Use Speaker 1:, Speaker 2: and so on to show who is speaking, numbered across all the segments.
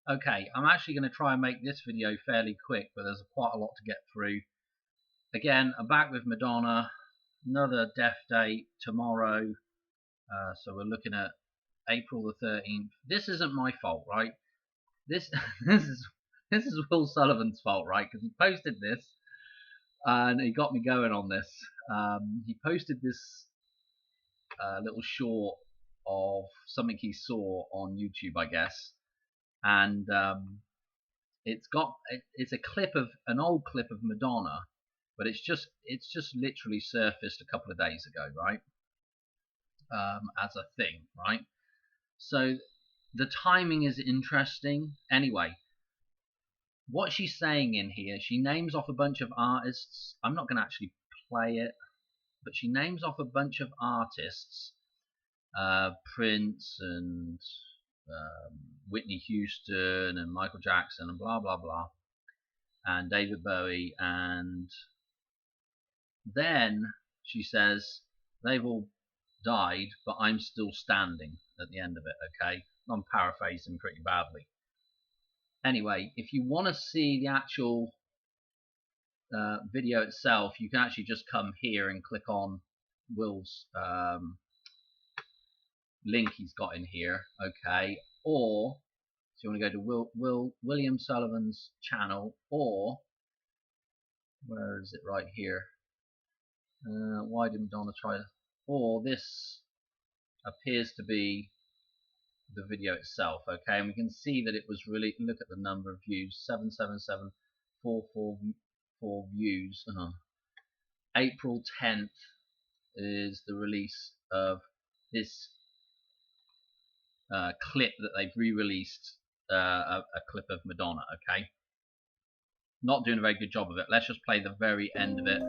Speaker 1: Okay, I'm actually going to try and make this video fairly quick, but there's quite a lot to get through. Again, I'm back with Madonna, another death date tomorrow, so we're looking at April the 13th. This isn't my fault, right? This this is Will Sullivan's fault, right? Because he posted this, and he got me going on this. He posted this little short of something he saw on YouTube, I guess, and it's a clip of an old clip of Madonna, but it's just literally surfaced a couple of days ago, right? As a thing, right? So the timing is interesting. Anyway, what she's saying in here, she names off a bunch of artists. I'm not going to actually play it, but she names off a bunch of artists, Prince and Whitney Houston and Michael Jackson and blah blah blah, and David Bowie, and then she says they've all died, but I'm still standing at the end of it. Okay, I'm paraphrasing pretty badly. Anyway, if you want to see the actual video itself, you can actually just come here and click on Will's link he's got in here. Okay, or so you want to go to William Sullivan's channel, or where is it? Right here. Why did Madonna try? Or this appears to be the video itself. Okay, and we can see that it was really, look at the number of views, 777,444 views. April 10th is the release of this clip that they've re-released, a clip of Madonna. Okay, not doing a very good job of it. Let's just play the very end of it.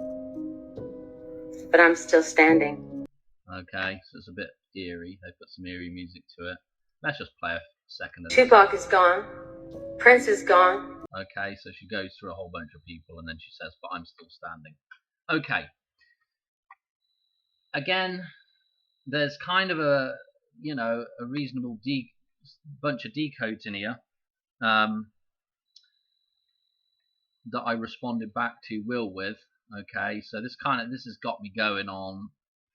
Speaker 2: But I'm still standing.
Speaker 1: Okay, so it's a bit eerie. They put some eerie music to it. Let's just play a second of this.
Speaker 2: Tupac is gone. Prince is gone.
Speaker 1: Okay, so she goes through a whole bunch of people, and then she says, but I'm still standing. Okay. Again, there's kind of a, you know, a reasonable bunch of decodes in here that I responded back to Will with. Okay, so this has got me going on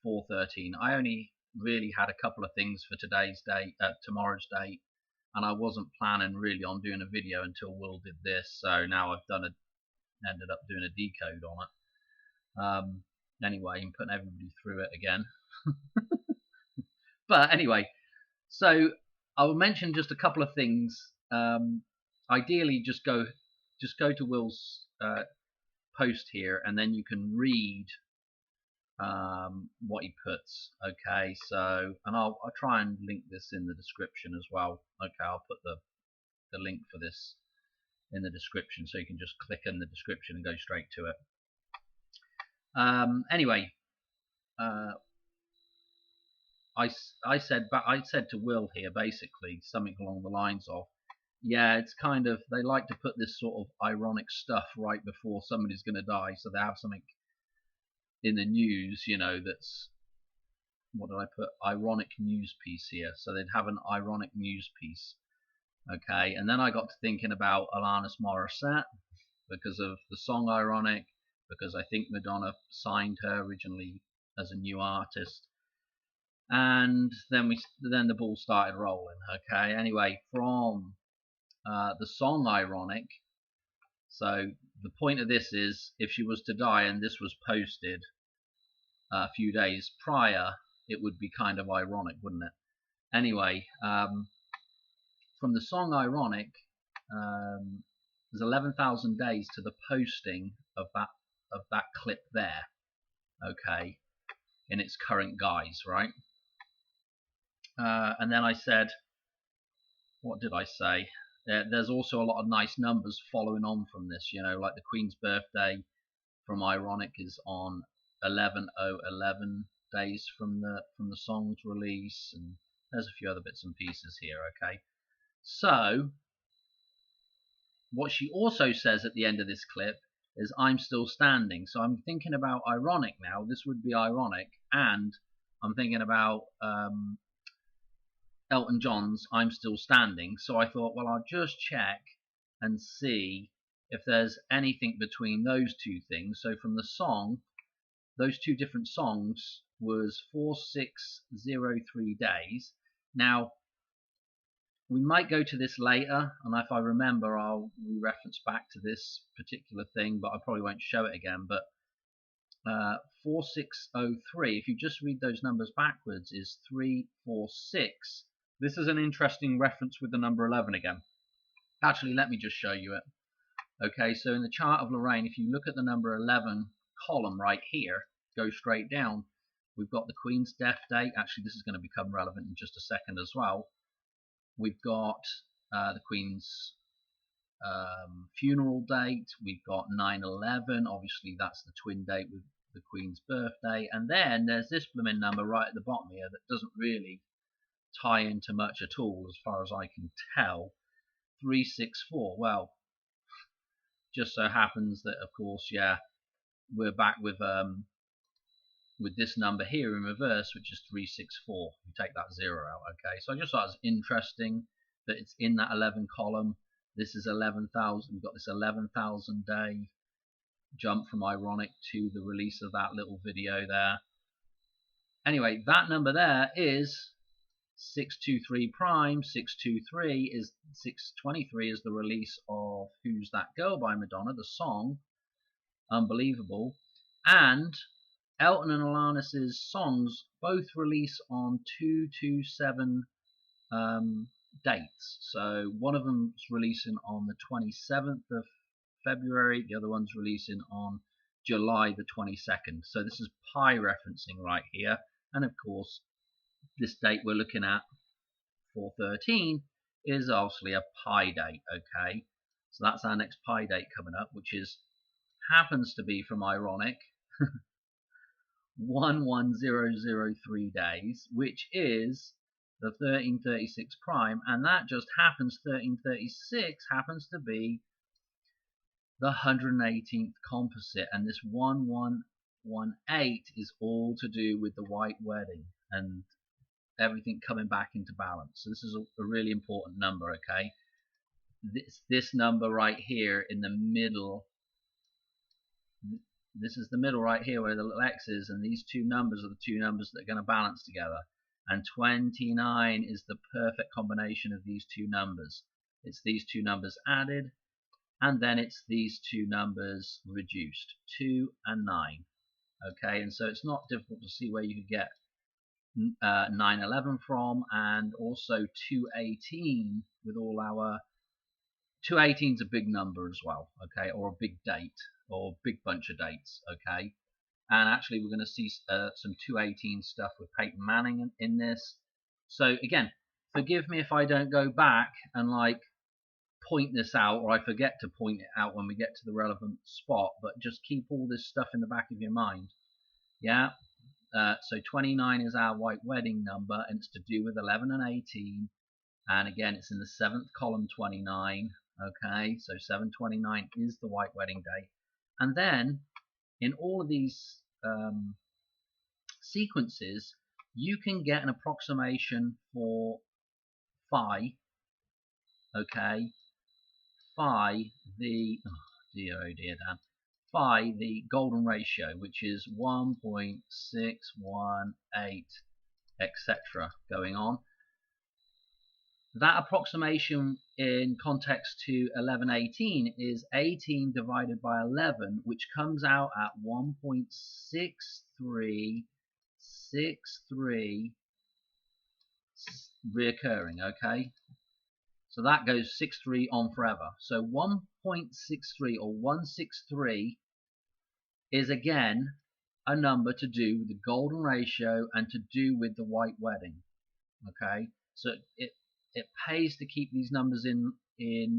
Speaker 1: 4:13. I only really had a couple of things for tomorrow's date, and I wasn't planning really on doing a video until Will did this. So now I've ended up doing a decode on it. Anyway, I'm putting everybody through it again. But anyway, so I will mention just a couple of things. Ideally, just go to Will's post here, and then you can read what he puts. Okay, so, and I'll try and link this in the description as well. Okay, I'll put the link for this in the description, so you can just click in the description and go straight to it. Anyway, I said to Will here basically something along the lines of, yeah, it's kind of, they like to put this sort of ironic stuff right before somebody's going to die, so they have something in the news, you know, that's, what did I put? Ironic news piece here. So they'd have an ironic news piece. Okay, and then I got to thinking about Alanis Morissette because of the song Ironic, because I think Madonna signed her originally as a new artist. And then the ball started rolling. Okay, anyway, from the song Ironic, so the point of this is, if she was to die and this was posted a few days prior, it would be kind of ironic, wouldn't it? Anyway, from the song Ironic, there's 11,000 days to the posting of that clip there. Okay, in its current guise, right? And then I said, what did I say? There's also a lot of nice numbers following on from this, you know, like the Queen's birthday from Ironic is on 11/011 days from the song's release, and there's a few other bits and pieces here. Okay, so what she also says at the end of this clip is, I'm still standing. So I'm thinking about Ironic now. This would be Ironic, and I'm thinking about Elton John's I'm Still Standing. So I thought, well, I'll just check and see if there's anything between those two things. So from the song, those two different songs was 4603 days. Now, we might go to this later, and if I remember, I'll re-reference back to this particular thing, but I probably won't show it again. But 4603, if you just read those numbers backwards, is 346. This is an interesting reference with the number 11 again. Actually, let me just show you it. Okay, so in the chart of Lorraine, if you look at the number 11 column right here, go straight down, we've got the Queen's death date. Actually, this is going to become relevant in just a second as well. We've got the Queen's funeral date. We've got 9/11. Obviously, that's the twin date with the Queen's birthday. And then there's this blooming number right at the bottom here that doesn't really tie into much at all, as far as I can tell. 364. Well, just so happens that, of course, yeah, we're back with this number here in reverse, which is 364. You take that 0 out, okay? So I just thought it was interesting that it's in that 11 column. This is 11,000. We've got this 11,000 day jump from ironic to the release of that little video there. Anyway, that number there is 623 prime. 623 is 623 is the release of Who's That Girl by Madonna, the song. Unbelievable. And Elton and Alanis's songs both release on 227 dates. So one of them's releasing on the 27th of February, the other one's releasing on July the 22nd. So this is pi referencing right here. And of course, this date we're looking at, 413, is obviously a pi date, okay? So that's our next pi date coming up, which happens to be from ironic 11003 days, which is the 1336 prime, and that just happens, 1336 happens to be the 118th composite, and this 1118 is all to do with the white wedding and everything coming back into balance. So this is a really important number, okay? This number right here in the middle, this is the middle right here where the little X is, and these two numbers are the two numbers that are going to balance together. And 29 is the perfect combination of these two numbers. It's these two numbers added, and then it's these two numbers reduced, 2 and 9. Okay, and so it's not difficult to see where you could get 9/11 from, and also 218 with all our 218 is a big number as well, okay, or a big date, or a big bunch of dates, okay. And actually we're going to see some 218 stuff with Peyton Manning in this. So again, forgive me if I don't go back and like point this out, or I forget to point it out when we get to the relevant spot, but just keep all this stuff in the back of your mind. Yeah. So 29 is our white wedding number, and it's to do with 11 and 18. And again, it's in the 7th column, 29. Okay, so 729 is the white wedding date. And then in all of these sequences, you can get an approximation for phi. Okay, phi, the oh dear Dan, phi, the golden ratio, which is 1.618, etc. going on. That approximation in context to 1118 is 18 divided by 11, which comes out at 1.6363 reoccurring, okay? So that goes 63 on forever. So 1.63 or 163 is again a number to do with the golden ratio and to do with the white wedding, okay? So it pays to keep these numbers in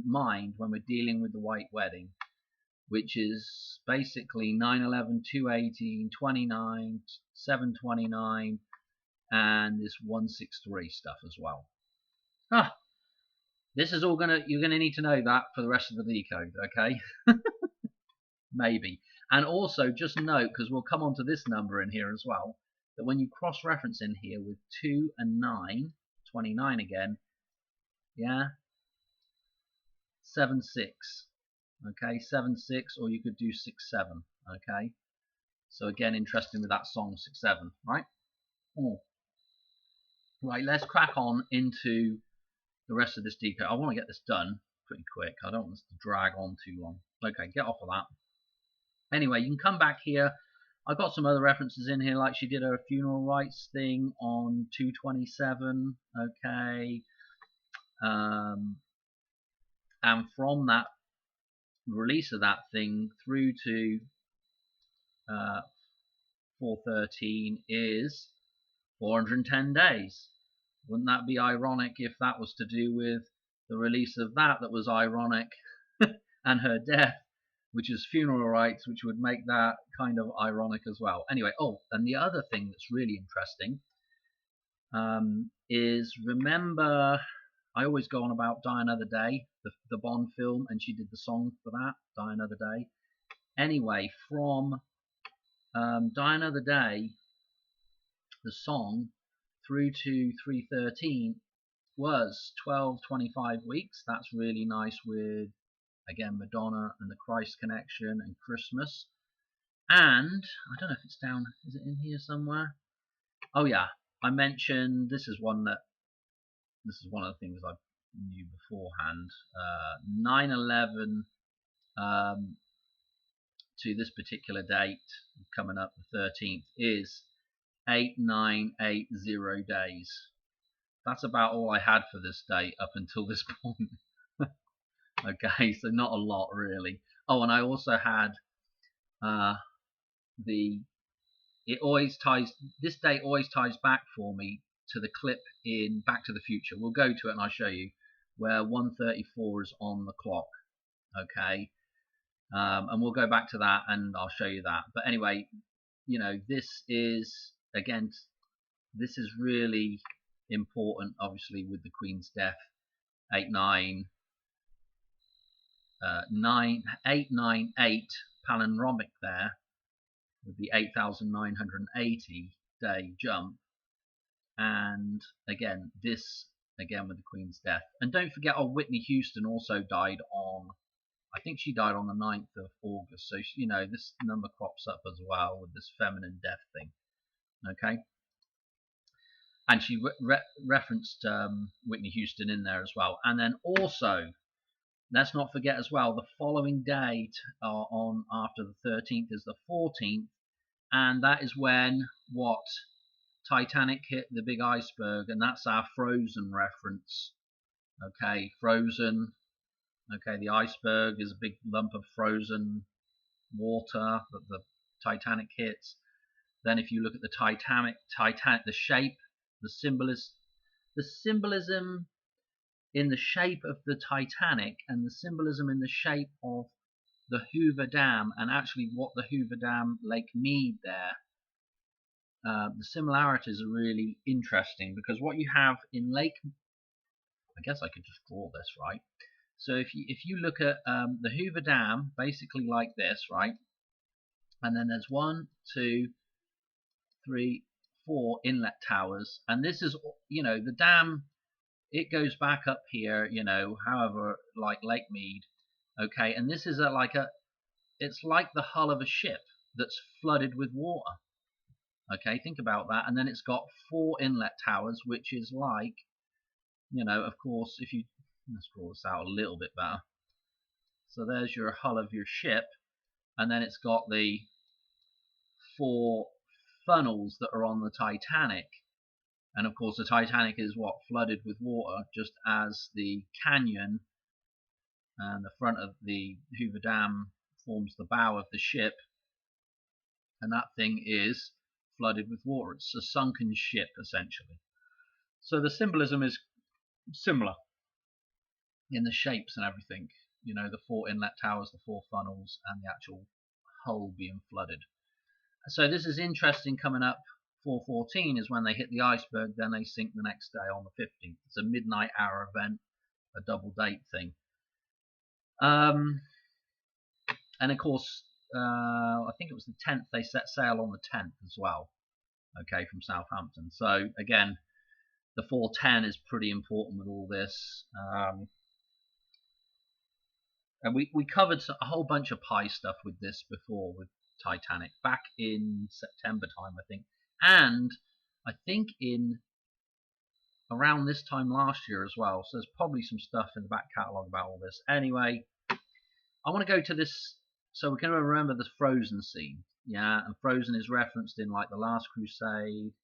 Speaker 1: mind when we're dealing with the white wedding, which is basically 9/11, 218, 29, 729, and this 163 stuff as well. This is all you're gonna need to know that for the rest of the decode, okay? Maybe. And also just note, because we'll come on to this number in here as well, that when you cross-reference in here with 2 and 9, 29 again. Yeah, 7-6. Okay, 7-6, or you could do 6-7. Okay, so again, interesting with that song 6-7, right? Oh. Right, let's crack on into the rest of this decode. I want to get this done pretty quick. I don't want this to drag on too long. Okay, get off of that. Anyway, you can come back here. I've got some other references in here, like she did her funeral rites thing on 227. Okay, and from that release of that thing through to 413 is 410 days. Wouldn't that be ironic if that was to do with the release of that was ironic, and her death, which is funeral rites, which would make that kind of ironic as well. Anyway, oh, and the other thing that's really interesting is, remember, I always go on about Die Another Day, the Bond film, and she did the song for that, Die Another Day. Anyway, from Die Another Day, the song, through to 313 was 12-25 weeks. That's really nice with, again, Madonna and the Christ Connection and Christmas. And I don't know if it's down, is it in here somewhere? Oh yeah, I mentioned, this is one of the things I knew beforehand. 9/11 to this particular date, coming up the 13th, is 8980 days. That's about all I had for this date up until this point. Okay, so not a lot really. Oh, and I also had this date always ties back for me to the clip in Back to the Future. We'll go to it and I'll show you where 1:34 is on the clock. Okay, and we'll go back to that and I'll show you that. But anyway, you know, this is, again, this is really important, obviously, with the Queen's death. 898 palindromic there, with the 8,980 day jump, and again this again with the Queen's death. And don't forget, oh, Whitney Houston also died on, I think she died on the 9th of August, so you know, this number crops up as well with this feminine death thing. Okay, and she referenced Whitney Houston in there as well. And then also, let's not forget as well, the following day on after the 13th is the 14th, and that is when what? Titanic hit the big iceberg, and that's our Frozen reference. Okay, Frozen. Okay, the iceberg is a big lump of frozen water that the Titanic hits. Then if you look at the Titanic, the shape, the symbolism in the shape of the Titanic, and the symbolism in the shape of the Hoover Dam, and actually what the Hoover Dam, Lake Mead there, the similarities are really interesting, because what you have in Lake, I guess I could just draw this, right? So if you look at the Hoover Dam, basically like this, right? And then there's 1, 2, 3, 4 inlet towers, and this is, you know, the dam, it goes back up here, you know, however, like Lake Mead. Okay, and this is it's like the hull of a ship that's flooded with water. Okay, think about that. And then it's got 4 inlet towers, which is like, you know, of course, if you, let's draw this out a little bit better. So there's your hull of your ship, and then it's got the 4 funnels that are on the Titanic. And of course the Titanic is what? Flooded with water, just as the canyon and the front of the Hoover Dam forms the bow of the ship, and that thing is flooded with water. It's a sunken ship, essentially. So the symbolism is similar in the shapes and everything. You know, the 4 inlet towers, the 4 funnels, and the actual hull being flooded. So this is interesting coming up. 414 is when they hit the iceberg, then they sink the next day on the 15th. It's a midnight hour event, a double date thing. And of course, I think it was the 10th, they set sail on the 10th as well, okay, from Southampton. So again, The 410 is pretty important with all this. And we covered a whole bunch of pie stuff with this before, with Titanic, back in September time, I think. And I think in around this time last year as well. So there's probably some stuff in the back catalogue about all this. Anyway, I want to go to this. So we're going to remember the Frozen scene. Yeah, and Frozen is referenced in like The Last Crusade.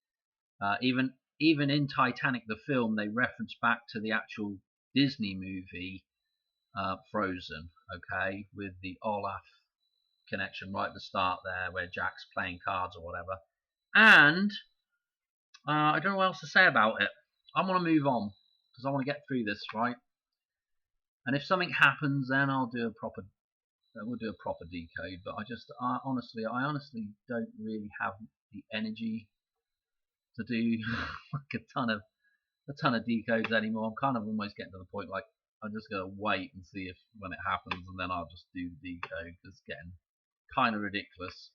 Speaker 1: Even in Titanic, the film, they reference back to the actual Disney movie Frozen, okay, with the Olaf connection right at the start there, where Jack's playing cards or whatever. And I don't know what else to say about it. I want to move on because I want to get through this, right? And if something happens, then we'll do a proper decode. But I honestly don't really have the energy to do like a ton of decodes anymore. I'm kind of almost getting to the point like I'm just gonna wait and see if when it happens, and then I'll just do the decode because it's getting kind of ridiculous.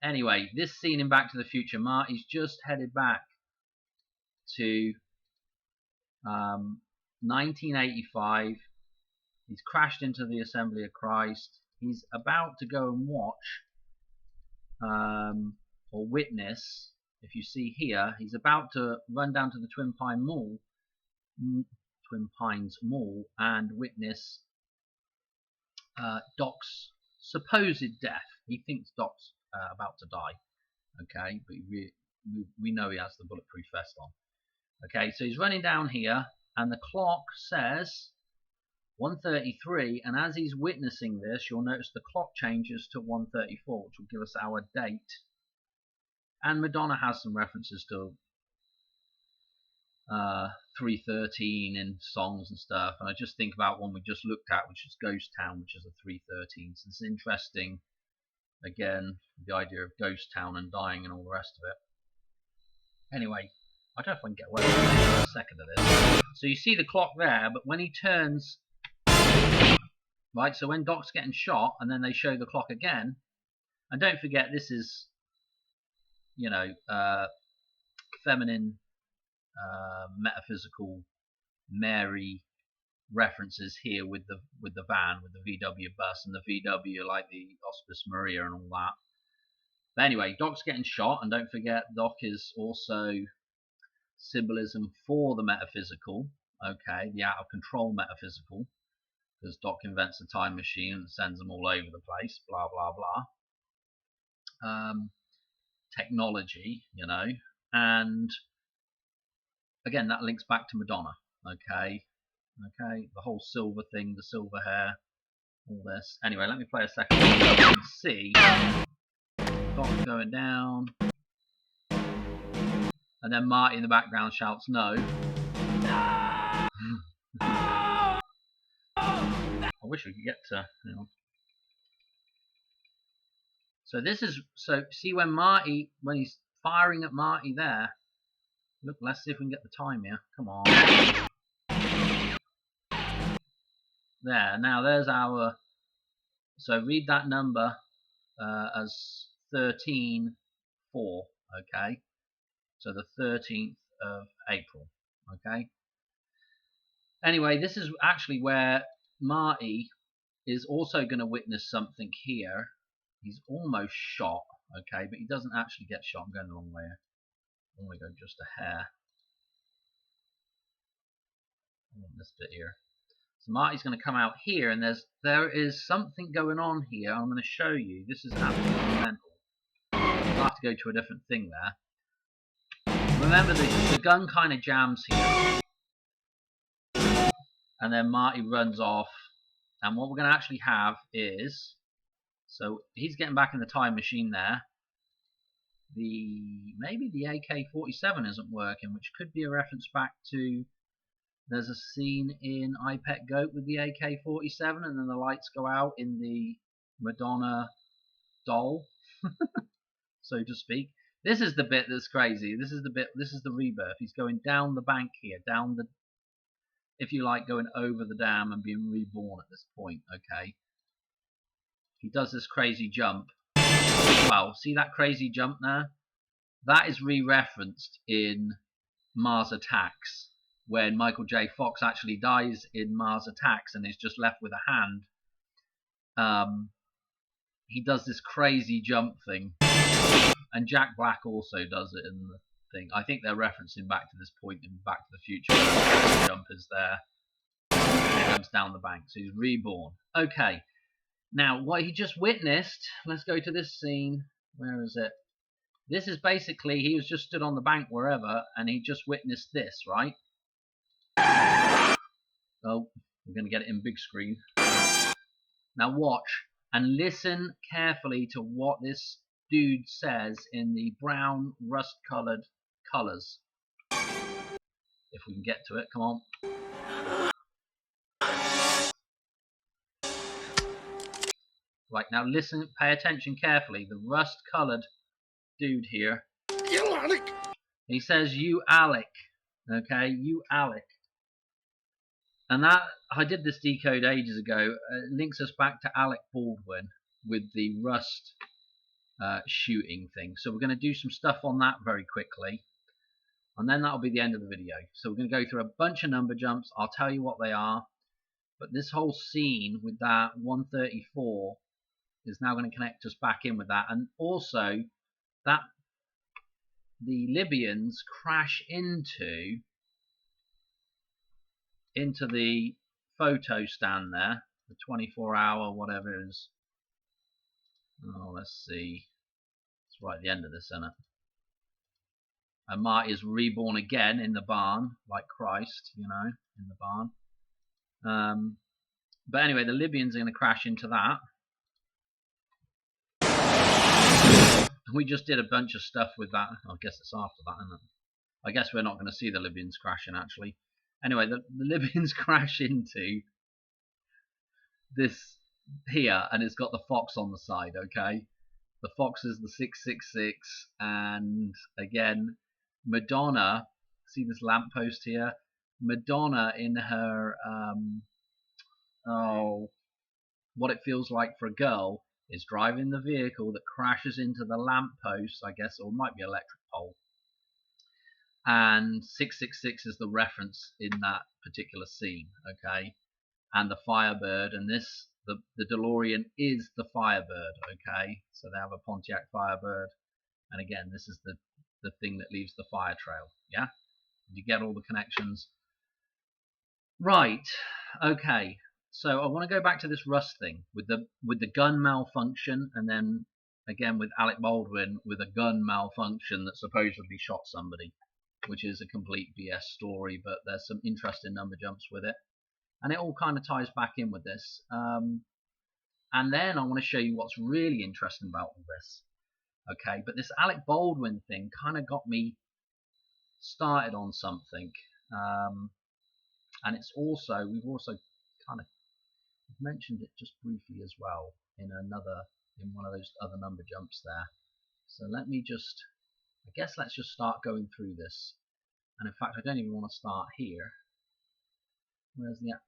Speaker 1: Anyway, this scene in Back to the Future, Marty's just headed back to 1985. He's crashed into the Assembly of Christ. He's about to go and watch or witness. If you see here, he's about to run down to the Twin Pines Mall and witness Doc's supposed death. He thinks Doc's about to die. Okay, but we know he has the bulletproof vest on. Okay, so he's running down here, and the clock says 1:33, and as he's witnessing this, you'll notice the clock changes to 1:34, which will give us our date. And Madonna has some references to 3:13 in songs and stuff, and I just think about one we just looked at, which is Ghost Town, which is a 3:13. So it's interesting, again, the idea of Ghost Town and dying and all the rest of it. Anyway, I don't know if I can get away with it for a second of this. So you see the clock there, but when he turns, right, so when Doc's getting shot, and then they show the clock again, and don't forget this is, you know, feminine, metaphysical Mary references here with the van, with the VW bus, and the VW like the Hospice Maria and all that. But anyway, Doc's getting shot, and don't forget Doc is also symbolism for the metaphysical, okay, the out of control metaphysical, because Doc invents a time machine and sends them all over the place, blah blah blah. Technology, you know, and again that links back to Madonna, okay, the whole silver thing, the silver hair, all this. Anyway, let me play a second so you can see Doc going down, and then Marty in the background shouts no. I wish we could get to, you know. So this is, so see when he's firing at Marty there. Look, let's see if we can get the time here. Come on. There, now there's our, so read that number as 13-4, okay? So the 13th of April, okay? Anyway, this is actually where Marty is also going to witness something here. He's almost shot, okay, but he doesn't actually get shot. I'm going the wrong way. I want to go just a hair. I want this bit here. So Marty's going to come out here, and there is something going on here. I'm going to show you. This is absolutely mental. I'll have to go to a different thing there. Remember, the gun kind of jams here, and then Marty runs off. And what we're going to actually have is, so he's getting back in the time machine there. Maybe the AK-47 isn't working, which could be a reference back to, there's a scene in I Pet Goat with the AK-47, and then the lights go out in the Madonna doll, so to speak. This is the bit that's crazy. This is the rebirth. He's going down the bank here, down the, if you like, going over the dam and being reborn at this point, okay? He does this crazy jump. Well, see that crazy jump there? that is re-referenced in Mars Attacks, when Michael J. Fox actually dies in Mars Attacks and is just left with a hand. He does this crazy jump thing, and Jack Black also does it in the thing. I think they're referencing back to this point in Back to the Future where the jump is there. He jumps down the bank, so he's reborn. Okay, now what he just witnessed, let's go to this scene. Where is it? This is basically, he was just stood on the bank wherever, and he just witnessed this, right? Oh, we're going to get it in big screen. Now watch and listen carefully to what this dude says in the brown rust-colored colours. If we can get to it, come on. Right, now listen, pay attention carefully. The rust-colored dude here. You Alec. He says, "You Alec." Okay, you Alec. And that, I did this decode ages ago. It links us back to Alec Baldwin with the Rust shooting thing. So we're going to do some stuff on that very quickly. And then that'll be the end of the video. So we're going to go through a bunch of number jumps. I'll tell you what they are. But this whole scene with that 134 is now going to connect us back in with that. And also, that the Libyans crash into the photo stand there, the 24-hour whatever it is. Oh, let's see. It's right at the end of this, isn't it? And Marty is reborn again in the barn, like Christ, you know, in the barn. But anyway, the Libyans are going to crash into that. We just did a bunch of stuff with that. I guess it's after that, isn't it? I guess we're not going to see the Libyans crashing, actually. Anyway, the Libyans crash into this here, and it's got the fox on the side, okay? The fox is the 666, and again, Madonna, see this lamppost here? Madonna in her, What It Feels Like for a Girl, is driving the vehicle that crashes into the lamppost, I guess, or it might be electric pole. And 666 is the reference in that particular scene, okay? And the Firebird, and this, the DeLorean is the Firebird, okay? So they have a Pontiac Firebird, and again, this is the thing that leaves the fire trail, yeah? You get all the connections? Right, okay. So I want to go back to this Rust thing with the gun malfunction, and then again with Alec Baldwin with a gun malfunction that supposedly shot somebody, which is a complete BS story, but there's some interesting number jumps with it, and it all kind of ties back in with this. And then I want to show you what's really interesting about all this. Okay, but this Alec Baldwin thing kind of got me started on something, and it's also, we've also kind of mentioned it just briefly as well in one of those other number jumps there. So let me just, I guess let's just start going through this. And in fact, I don't even want to start here.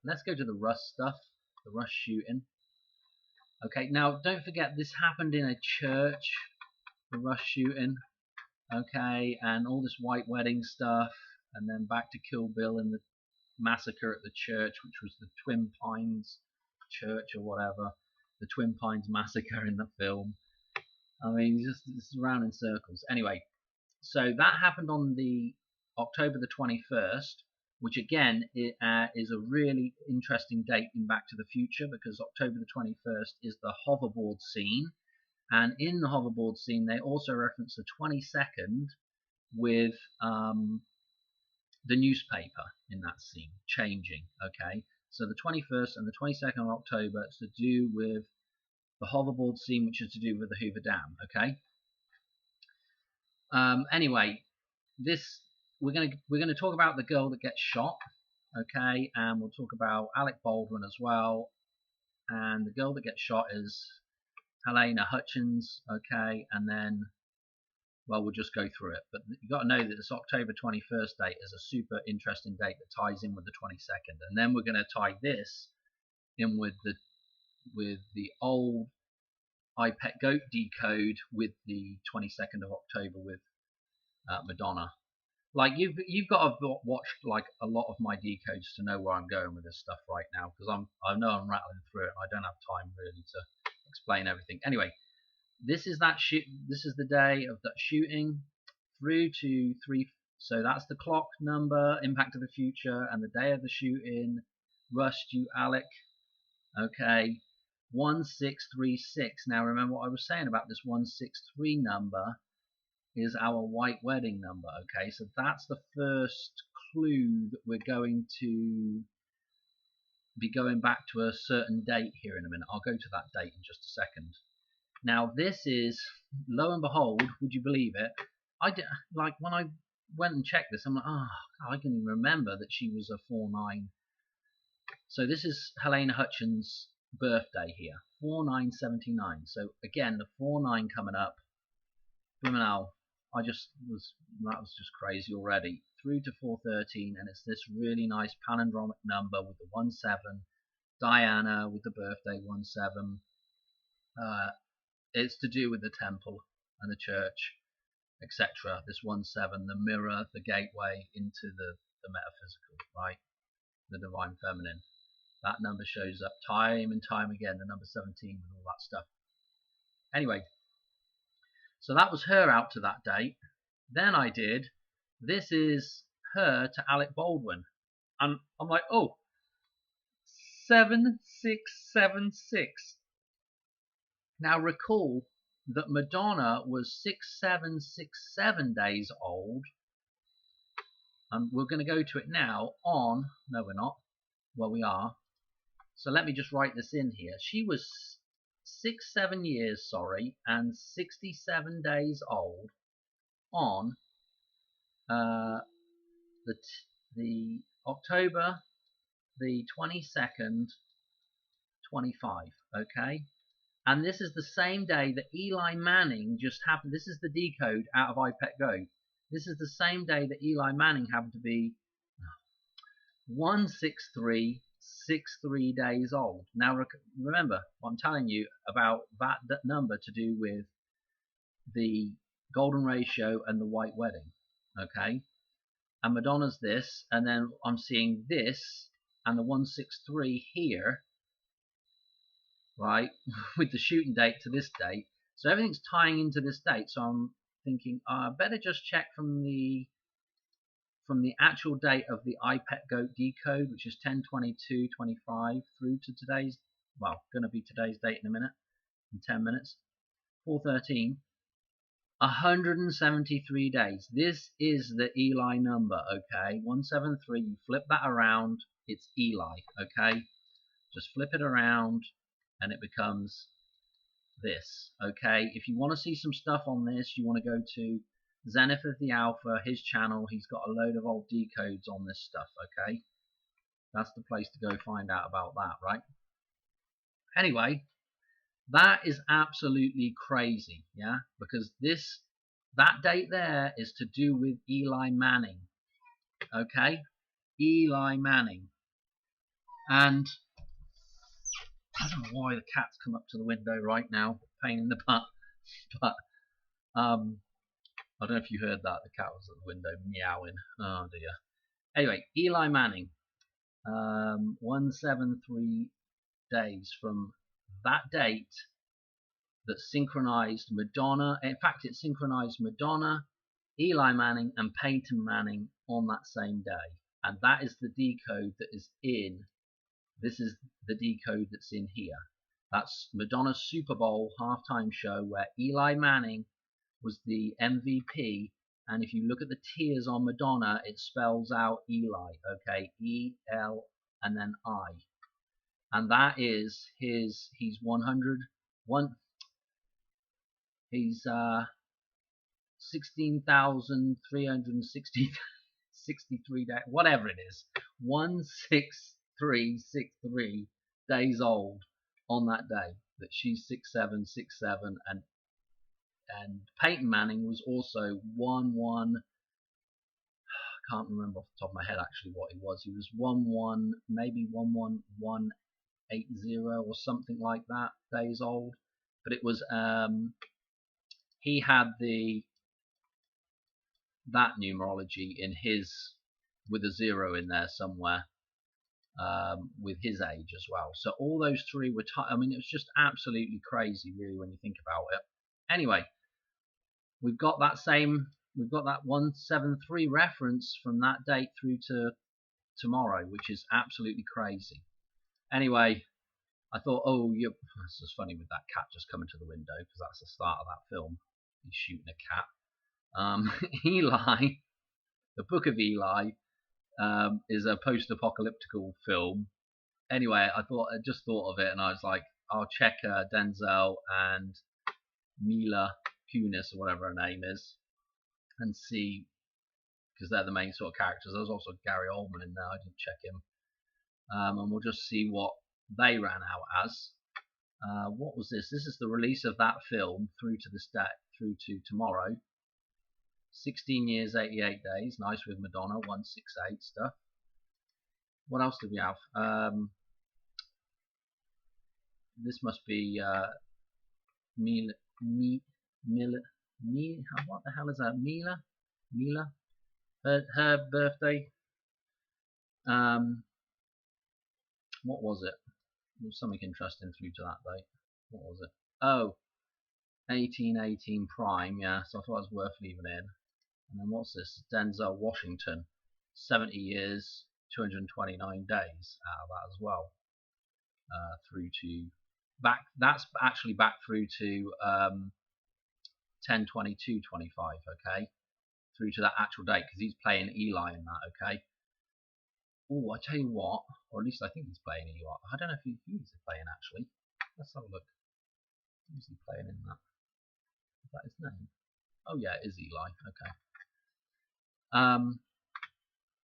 Speaker 1: Let's go to the Rust stuff, the Rust shooting. Okay, now don't forget this happened in a church, the Rust shooting. Okay, and all this white wedding stuff, and then back to Kill Bill and the massacre at the church, which was the Twin Pines Church or whatever, the Twin Pines massacre in the film. I mean, just it's around in circles. Anyway, so that happened on the October the 21st, which again is a really interesting date in Back to the Future, because October the 21st is the hoverboard scene, and in the hoverboard scene they also reference the 22nd with the newspaper in that scene changing. Okay, so the 21st and the 22nd of October, it's to do with the hoverboard scene, which is to do with the Hoover Dam. Okay. Anyway, this we're gonna talk about the girl that gets shot. Okay, and we'll talk about Alec Baldwin as well. And the girl that gets shot is Helena Hutchins. Okay, and then, well, we'll just go through it. But you've got to know that this October 21st date is a super interesting date that ties in with the 22nd. And then we're going to tie this in with the old iPet Goat decode with the 22nd of October with Madonna. Like you've got to watch like a lot of my decodes to know where I'm going with this stuff right now, because I know I'm rattling through it. I don't have time really to explain everything. Anyway, this is that shoot. This is the day of that shooting through to 3. So that's the clock number, Impact of the Future, and the day of the shooting. Rust, you Alec. Okay, 1636. Now remember what I was saying about this 163 number is our white wedding number. Okay, so that's the first clue that we're going to be going back to a certain date here in a minute. I'll go to that date in just a second. Now this is, lo and behold, would you believe it? I did, like when I went and checked this, I'm like, oh, I can even remember that she was a 4-9. So this is Helena Hutchins' birthday here, 4979. So again, the 4-9 coming up. Blumenau, that was just crazy already. Through to 413, and it's this really nice palindromic number with the 17. Diana with the birthday 17. It's to do with the temple and the church, etc. This 17, the mirror, the gateway into the metaphysical, right? The divine feminine. That number shows up time and time again, the number 17 with all that stuff. Anyway, so that was her out to that date. Then I did, this is her to Alec Baldwin. And I'm like, oh, 7676. Now recall that Madonna was 6767 days old. And we're going to go to it now on, no we're not, well we are. So let me just write this in here. She was 7 years, and 67 days old on the October the 22nd, 25. Okay, and this is the same day that Eli Manning just happened. This is the decode out of iPet Go. This is the same day that Eli Manning happened to be 16363 days old. Now remember what I'm telling you about that number to do with the golden ratio and the white wedding. Okay, and Madonna's this, and then I'm seeing this and the 163 here, right, with the shooting date to this date. So everything's tying into this date. So I'm thinking I better just check from the actual date of the iPet Goat decode, which is 10/22/25 through to today's, well, going to be today's date in a minute, in 10 minutes, 413. 173 days. This is the Eli number, okay? 173, you flip that around, it's Eli, okay? Just flip it around and it becomes this, okay? If you want to see some stuff on this, you want to go to Zenith of the Alpha, his channel. He's got a load of old decodes on this stuff, okay? That's the place to go find out about that, right? Anyway, that is absolutely crazy, yeah? Because that date there is to do with Eli Manning, okay? Eli Manning. And I don't know why the cat's come up to the window right now, pain in the butt, but I don't know if you heard that, the cat was at the window meowing, oh dear. Anyway, Eli Manning, 173 days from that date that synchronized Madonna. In fact, it synchronized Madonna, Eli Manning, and Peyton Manning on that same day. And that is the decode that is in. This is the decode that's in here. That's Madonna's Super Bowl halftime show where Eli Manning was the MVP. And if you look at the tears on Madonna, it spells out Eli. Okay, E-L and then I. And that is he's 100. He's 16,363 days, whatever it is, 16363 days old on that day that she's 6767, and Peyton Manning was also 11. I can't remember off the top of my head actually what he was. He was 11, maybe 11180 or something like that days old. But it was he had the that numerology in his, with a 0 in there somewhere, with his age as well. So all those three were, I mean, it was just absolutely crazy, really, when you think about it. Anyway, we've got that 173 reference from that date through to tomorrow, which is absolutely crazy. Anyway, I thought, oh, it's just funny with that cat just coming to the window, because that's the start of that film. He's shooting a cat. Eli, the Book of Eli, is a post-apocalyptical film. Anyway, I just thought of it, and I was like, I'll check Denzel and Mila Kunis, or whatever her name is, and see, because they're the main sort of characters. There's also Gary Oldman in there. I didn't check him, and we'll just see what they ran out as. What was this? This is the release of that film through to this day, through to tomorrow. 16 years, 88 days. Nice with Madonna, 168 stuff. What else do we have? This must be what the hell is that? Mila? Her birthday. What was it? There was something interesting through to that date. What was it? Oh, 1818 prime, yeah, so I thought it was worth leaving in. And then what's this? Denzel Washington, 70 years, 229 days out of that as well. Through to back, that's actually back through to 10/22/25, okay? Through to that actual date, because he's playing Eli in that, okay? Oh, I tell you what, or at least I think he's playing Eli. I don't know if he's playing actually. Let's have a look. Who's he playing in that? Is that his name? Oh yeah, it is Eli. Okay.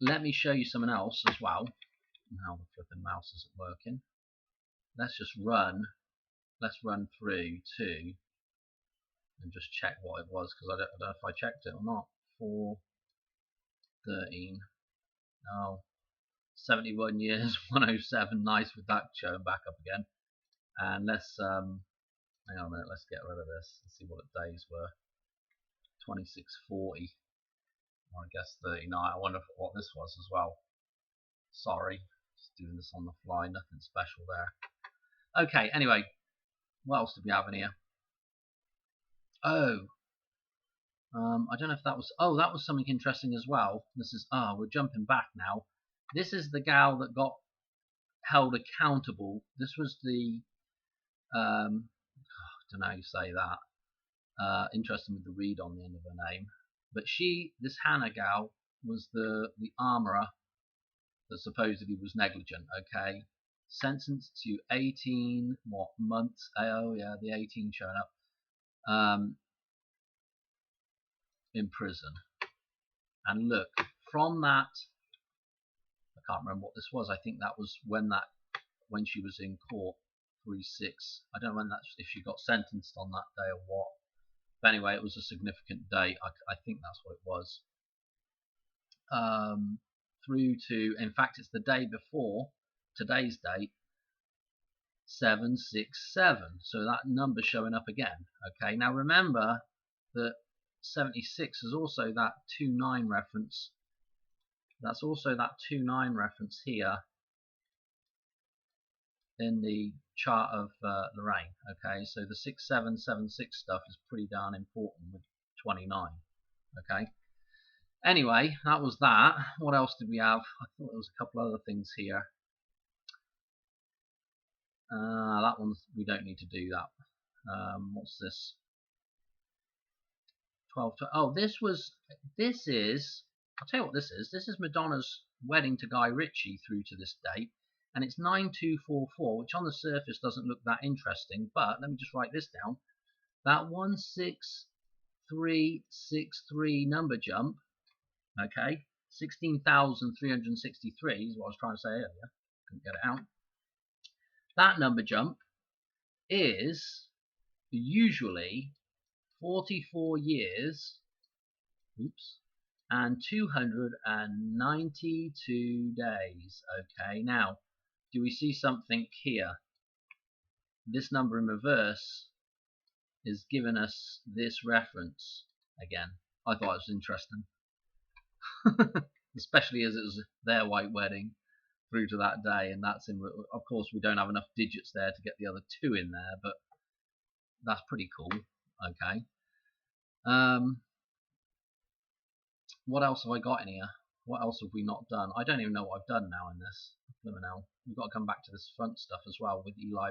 Speaker 1: Let me show you something else as well. Now the flipping mouse isn't working. Let's just run. Let's run through to and just check what it was, because I don't know if I checked it or not. 413. No. 71 years, 107. Nice with that showing back up again. And let's hang on a minute. Let's get rid of this and see what the days were. 2640. I guess 39. I wonder what this was as well. Sorry, just doing this on the fly. Nothing special there. Okay. Anyway, what else did we have in here? Oh, I don't know if that was. Oh, that was something interesting as well. This is. We're jumping back now. This is the gal that got held accountable. This was the. I don't know how you say that. Interesting with the read on the end of her name. But this Hannah gal, was the armourer that supposedly was negligent, okay? Sentenced to 18, months? Oh yeah, the 18 showing up. In prison. And look, from that, I can't remember what this was. I think that was when she was in court, 3/6. I don't know if she got sentenced on that day or what. But anyway, it was a significant day. I think that's what it was. Through to, in fact, it's the day before today's date, 767. So that number showing up again. Okay, now remember that 76 is also that 29 reference. That's also that 29 reference here in the chart of Lorraine. Okay, so the 6776 stuff is pretty darn important with 29. Okay. Anyway, that was that. What else did we have? I thought there was a couple other things here. That one, we don't need to do that. What's this? 12. Oh, this is. I'll tell you what this is. This is Madonna's wedding to Guy Ritchie through to this date, and it's 9244, which on the surface doesn't look that interesting. But let me just write this down. That 16363 number jump. Okay, 16,363 is what I was trying to say earlier. Couldn't get it out. That number jump is usually 44 years, and 292 days. Okay, now, do we see something here? This number in reverse is giving us this reference again. I thought it was interesting. especially as it was their white wedding through to that day, and that's in. Of course, we don't have enough digits there to get the other two in there, but that's pretty cool. Okay. What else have I got in here? What else have we not done? I don't even know what I've done now in this. Now we've got to come back to this front stuff as well with Eli.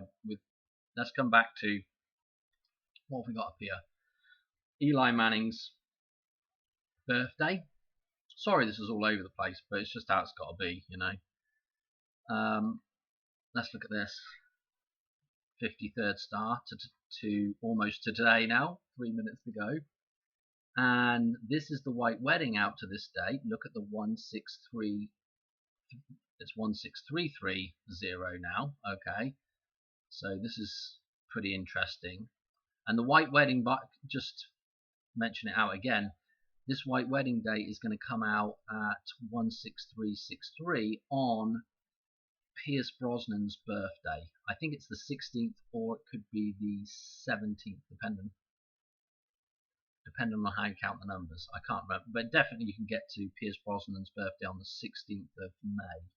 Speaker 1: Let's come back to what have we got up here? Eli Manning's birthday. Sorry, this is all over the place, but it's just how it's got to be, you know. Let's look at this. 53rd star to almost to today now. 3 minutes to go. And this is the white wedding out to this date. Look at the 163. It's 16330 now. Okay, so this is pretty interesting. And the white wedding, just mention it out again. This white wedding date is going to come out at 16363 on Pierce Brosnan's birthday. I think it's the 16th, or it could be the 17th, depending on how you count the numbers. I can't remember, but definitely you can get to Pierce Brosnan's birthday on the 16th of May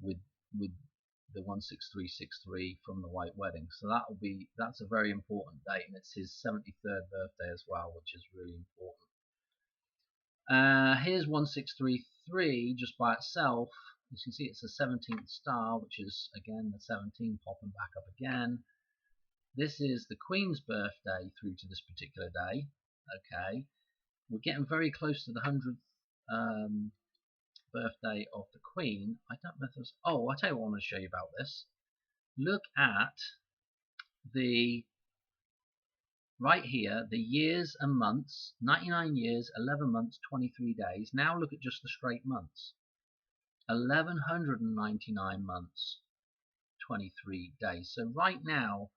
Speaker 1: with the 16363 from the white wedding. So that's a very important date, and it's his 73rd birthday as well, which is really important. Here's 1633 just by itself. As you can see, it's a 17th star, which is again the 17 popping back up again. This is the Queen's birthday through to this particular day. Okay, we're getting very close to the 100th birthday of the Queen. I don't know if there's. Oh, I'll tell you what I want to show you about this. Look at the right here, the years and months. 99 years, 11 months, 23 days. Now look at just the straight months. 1199 months, 23 days. So right now,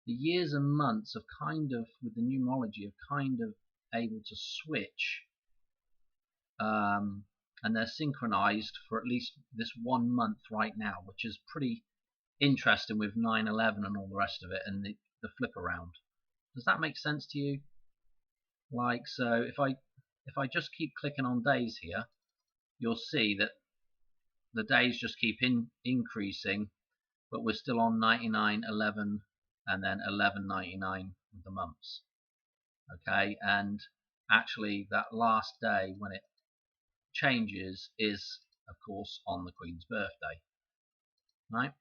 Speaker 1: the years and months have kind of, with the numerology, have kind of able to switch, and they're synchronized for at least this 1 month right now, which is pretty interesting with 9/11 and all the rest of it, and the flip around. Does that make sense to you? Like, so if I just keep clicking on days here, you'll see that the days just keep increasing, but we're still on 99, 11, and then 1199 with the months. Okay, and actually that last day when it changes is, of course, on the Queen's birthday, right?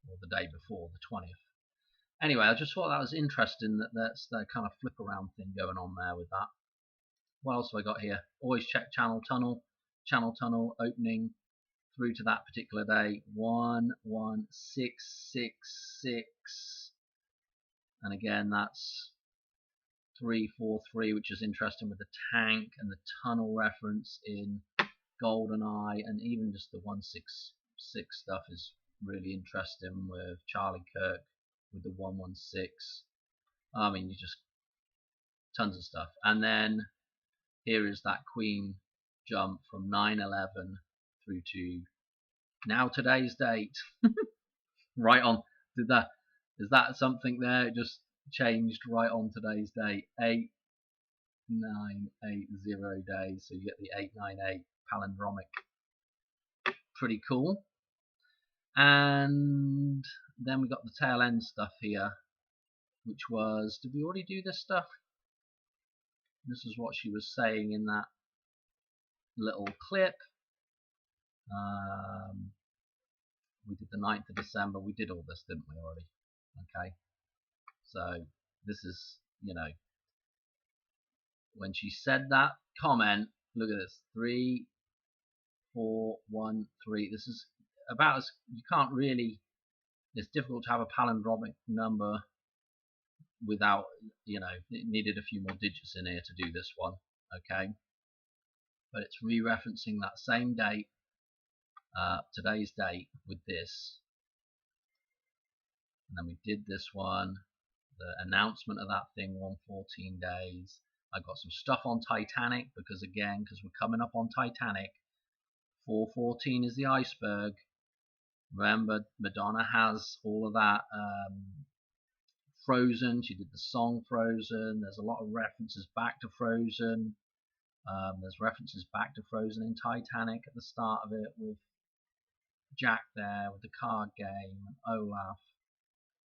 Speaker 1: Or the day before, the 20th. Anyway, I just thought that was interesting, that's the kind of flip around thing going on there with that. What else have I got here? Always check channel tunnel opening through to that particular day, 11666, and again that's 343, which is interesting with the tank and the tunnel reference in GoldenEye, and even just the 166 stuff is really interesting with Charlie Kirk with the 116. I mean, you just tons of stuff. And then here is that Queen jump from 9/11 through to now today's date. Right on. Is that something there? It just changed right on today's date. 8980 days. So you get the 898 palindromic. Pretty cool. And then we got the tail end stuff here, which was, did we already do this stuff? This is what she was saying in that little clip. We did the 9th of December. We did all this, didn't we, already? Okay. So this is, you know, when she said that comment, look at this, 3, 4, 1, 3. This is about as, you can't really, it's difficult to have a palindromic number without, you know, it needed a few more digits in here to do this one. Okay. But it's re-referencing that same date, today's date, with this. And then we did this one, the announcement of that thing, 114 days. I got some stuff on Titanic because we're coming up on Titanic. 414 is the iceberg. Remember, Madonna has all of that. Frozen, she did the song Frozen. There's a lot of references back to Frozen. There's references back to Frozen in Titanic at the start of it, with Jack there with the card game and Olaf,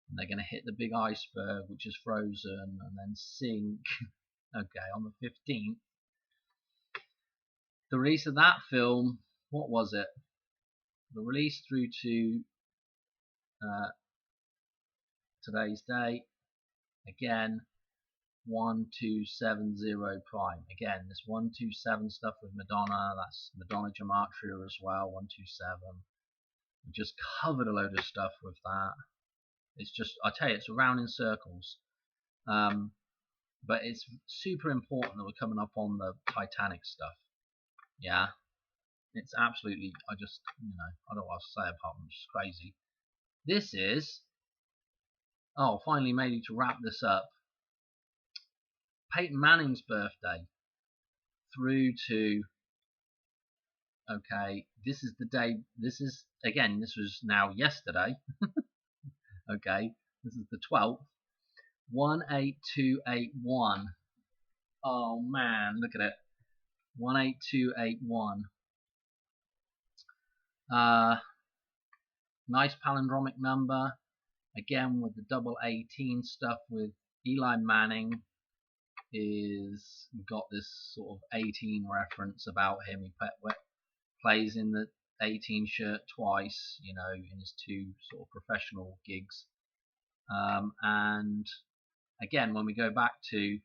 Speaker 1: and they're going to hit the big iceberg which is frozen and then sink. Okay, on the 15th. The release of that film, what was it? The release through to today's date, again 1270 prime. Again, this 127 stuff with Madonna, that's Madonna Gematria as well, 127. We just covered a load of stuff with that. It's just, I tell you, it's around in circles. But it's super important that we're coming up on the Titanic stuff. Yeah, it's absolutely, I just, I don't know what to say apart from just crazy. This is, finally made it to wrap this up. Peyton Manning's birthday through to, okay, this is the day, this was now yesterday. Okay, this is the 12th. 18281. Oh man, look at it. 18281. Nice palindromic number. Again with the double 18 stuff with Eli Manning. Is got this sort of 18 reference about him. He plays in the 18 shirt twice, in his two sort of professional gigs. And again, when we go back to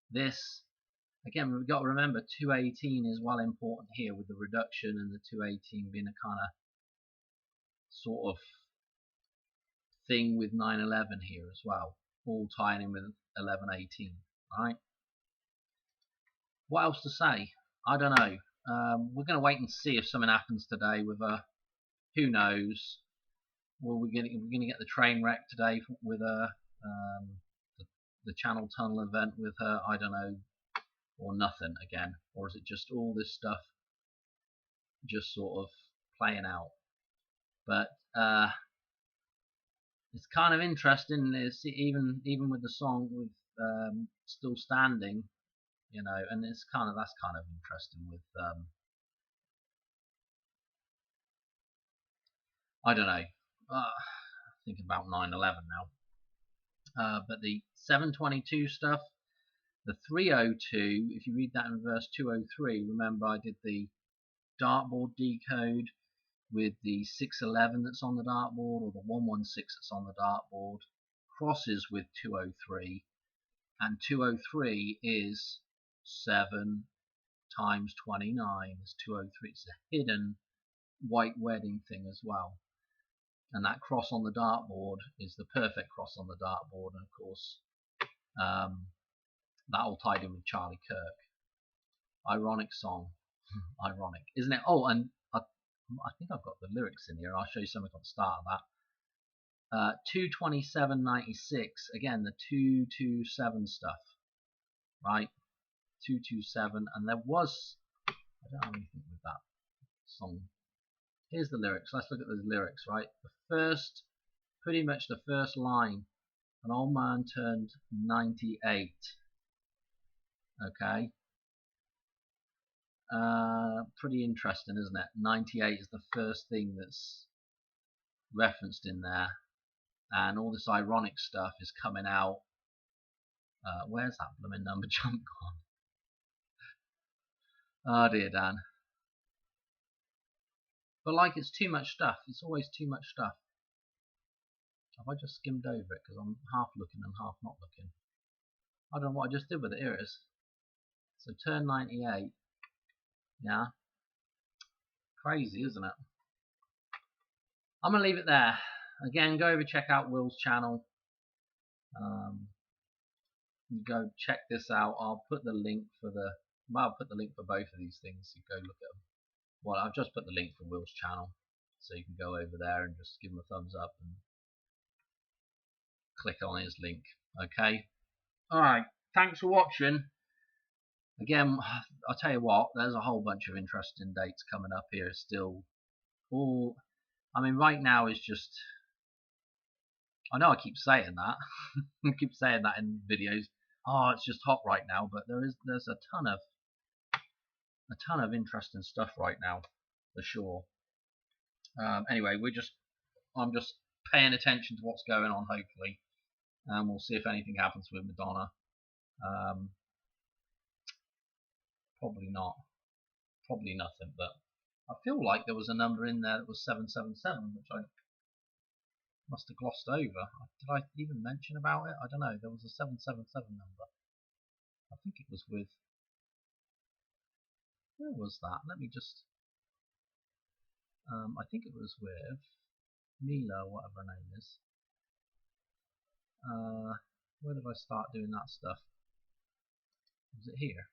Speaker 1: this, again, we've got to remember 218 is well important here, with the reduction and the 218 being a kind of sort of thing with 911 here as well, all tying in with 1118, right? What else to say? I don't know. We're going to wait and see if something happens today with her. Who knows? Well, we're going to get the train wreck today with her. The Channel Tunnel event with her. I don't know. Or nothing again. Or is it just all this stuff just sort of playing out? But it's kind of interesting. It's even with the song with Still Standing, and that's kind of interesting with I don't know. Thinking about 9/11 now. But the 722 stuff, the 302, if you read that in verse 203, remember I did the dartboard decode with the 611 that's on the dartboard, or the 116 that's on the dartboard, crosses with 203, and 203 is 7 times 29 is 203. It's a hidden white wedding thing as well. And that cross on the dartboard is the perfect cross on the dartboard, and of course that all tied in with Charlie Kirk. Ironic song. Ironic, isn't it? Oh, and I think I've got the lyrics in here. I'll show you something at the start of that. 227.96, again the 227 stuff, right? 227, and there was, I don't have anything with that song. Here's the lyrics. Let's look at those lyrics, right? Pretty much the first line. An old man turned 98. Okay. Pretty interesting, isn't it? 98 is the first thing that's referenced in there, and all this ironic stuff is coming out. Where's that blooming number jump gone? Oh dear, Dan. But like, it's too much stuff. It's always too much stuff. Have I just skimmed over it because I'm half looking and half not looking? I don't know what I just did with it. Here it is. So turn 98. Yeah. Crazy, isn't it? I'm going to leave it there. Again, go over, check out Will's channel. Go check this out. I'll put the link for both of these things. You go look at them. Well, I've just put the link for Will's channel, so you can go over there and just give him a thumbs up and click on his link. Okay. Alright, thanks for watching. Again, I'll tell you what, there's a whole bunch of interesting dates coming up here still. Right now is just, I know I keep saying that. I keep saying that in videos. Oh, it's just hot right now, but there's a ton of a ton of interesting stuff right now, for sure. Anyway, I'm just paying attention to what's going on, hopefully, and we'll see if anything happens with Madonna. Probably not. Probably nothing, but I feel like there was a number in there that was 777, which I must have glossed over. Did I even mention about it? I don't know. There was a 777 number. I think it was with... Where was that? Let me just... I think it was with Mila, whatever her name is. Where did I start doing that stuff? Was it here?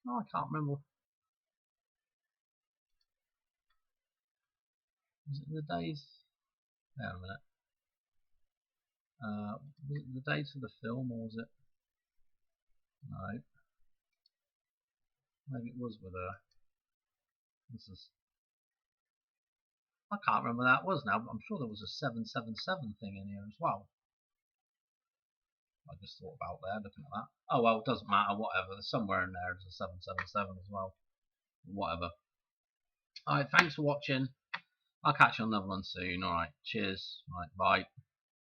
Speaker 1: Oh, I can't remember. Was it the days? Hang on a minute. Was it the days of the film, or was it? No. Maybe it was with her. This is... I can't remember that was now, but I'm sure there was a 777 thing in here as well. I just thought about there, looking at that. Oh well, it doesn't matter, whatever. There's somewhere in there there's a 777 as well. Whatever. Alright, thanks for watching. I'll catch you on another one soon. Alright, cheers. Right, bye.